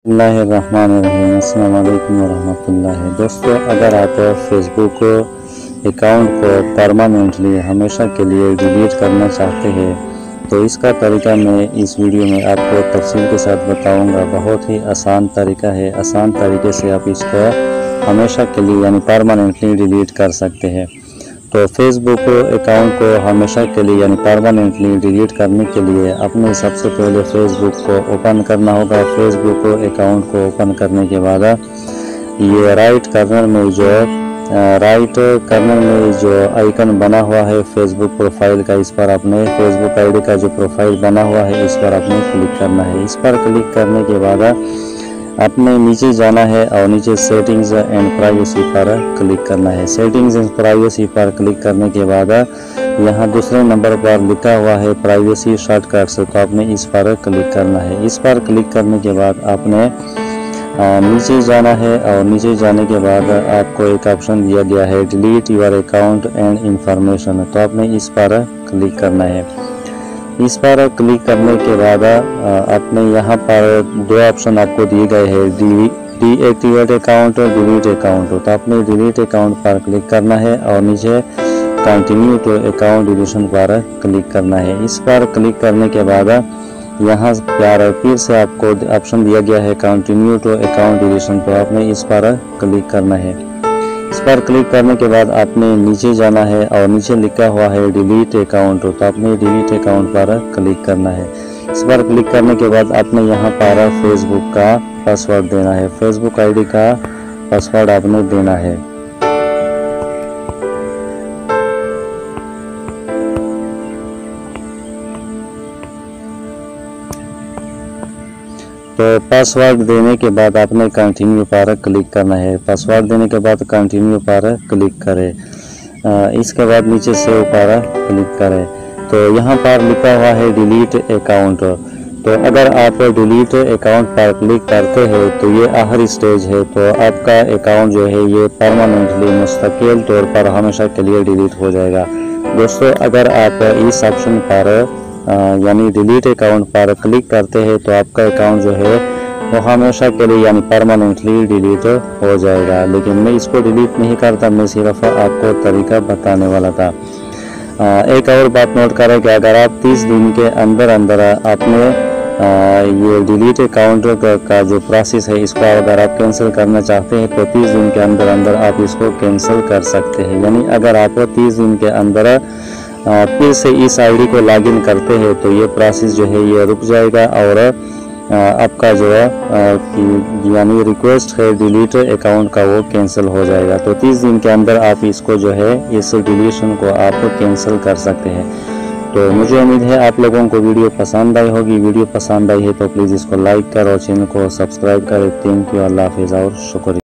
बिस्मिल्लाहिर्रहमानिर्रहीम। अस्सलाम वालेकुम वरहमतुल्लाहि। दोस्तों, अगर आप फेसबुक अकाउंट को परमानेंटली हमेशा के लिए डिलीट करना चाहते हैं तो इसका तरीका मैं इस वीडियो में आपको तफसील के साथ बताऊंगा। बहुत ही आसान तरीका है। आसान तरीके से आप इसको हमेशा के लिए यानी परमानेंटली डिलीट कर सकते हैं। तो फेसबुक अकाउंट को हमेशा के लिए यानी परमानेंटली डिलीट करने के लिए अपने सबसे पहले फेसबुक को ओपन करना होगा। फेसबुक अकाउंट को ओपन करने के बाद ये राइट कॉर्नर में जो आइकन बना हुआ है फेसबुक प्रोफाइल का, इस पर अपने फेसबुक आईडी का जो प्रोफाइल बना हुआ है इस पर आपने क्लिक करना है। इस पर क्लिक करने के बाद आपने नीचे जाना है और नीचे सेटिंग्स एंड प्राइवेसी पर क्लिक करना है। सेटिंग्स एंड प्राइवेसी पर क्लिक करने के बाद यहाँ दूसरे नंबर पर लिखा हुआ है प्राइवेसी शॉर्टकट्स, तो आपने इस पर क्लिक करना है। इस पर क्लिक करने के बाद आपने नीचे जाना है और नीचे जाने के बाद आपको एक ऑप्शन दिया गया है delete your account and information, तो आपने इस पर क्लिक करना है। इस पर क्लिक करने के बाद आपने यहाँ पर दो ऑप्शन आपको दिए गए हैं, डीएक्टिवेट अकाउंट और डिलीट अकाउंट, तो आपने डिलीट अकाउंट पर क्लिक करना है और नीचे कंटिन्यू टू अकाउंट डिलीशन पर क्लिक करना है। इस पर क्लिक करने के बाद यहाँ फिर से आपको ऑप्शन दिया गया है कंटिन्यू टू अकाउंट डिलीशन, तो आपने इस पर क्लिक करना है। इस पर क्लिक करने के बाद आपने नीचे जाना है और नीचे लिखा हुआ है डिलीट अकाउंट, तो आपने डिलीट अकाउंट पर क्लिक करना है। इस पर क्लिक करने के बाद आपने यहाँ पर फेसबुक का पासवर्ड देना है। फेसबुक आईडी का पासवर्ड आपने देना है। तो पासवर्ड देने के बाद आपने कंटिन्यू पर क्लिक करना है। पासवर्ड देने के बाद कंटिन्यू पर क्लिक करें। इसके बाद नीचे सेव पर क्लिक करें। तो यहाँ पर लिखा हुआ है डिलीट अकाउंट, तो अगर आप डिलीट अकाउंट पर क्लिक करते हैं तो ये आखिरी स्टेज है, तो आपका अकाउंट जो है ये परमानेंटली मुस्तकिल तौर पर हमेशा के लिए डिलीट हो जाएगा। दोस्तों, अगर आप इस ऑप्शन पर यानी डिलीट अकाउंट पर क्लिक करते हैं तो आपका अकाउंट जो है वो हमेशा के लिए यानी परमानेंटली डिलीट हो जाएगा। लेकिन मैं इसको डिलीट नहीं करता, मैं सिर्फ आपको तरीका बताने वाला था। एक और बात नोट करें कि अगर आप 30 दिन के अंदर आपने ये डिलीट अकाउंट का जो प्रोसेस है इसको अगर आप कैंसिल करना चाहते हैं तो 30 दिन के अंदर आप इसको कैंसिल कर सकते हैं। यानी अगर आप 30 दिन के अंदर फिर से इस आईडी को लॉगिन करते हैं तो ये प्रोसेस जो है ये रुक जाएगा और आपका जो है यानी रिक्वेस्ट है डिलीट अकाउंट का वो कैंसिल हो जाएगा। तो 30 दिन के अंदर आप इसको जो है इस डिलीशन को आप कैंसिल कर सकते हैं। तो मुझे उम्मीद है आप लोगों को वीडियो पसंद आई होगी। वीडियो पसंद आई है तो प्लीज़ इसको लाइक करें और चैनल को सब्सक्राइब करें। थैंक यू, अल्लाह हाफिज़ और शुक्रिया।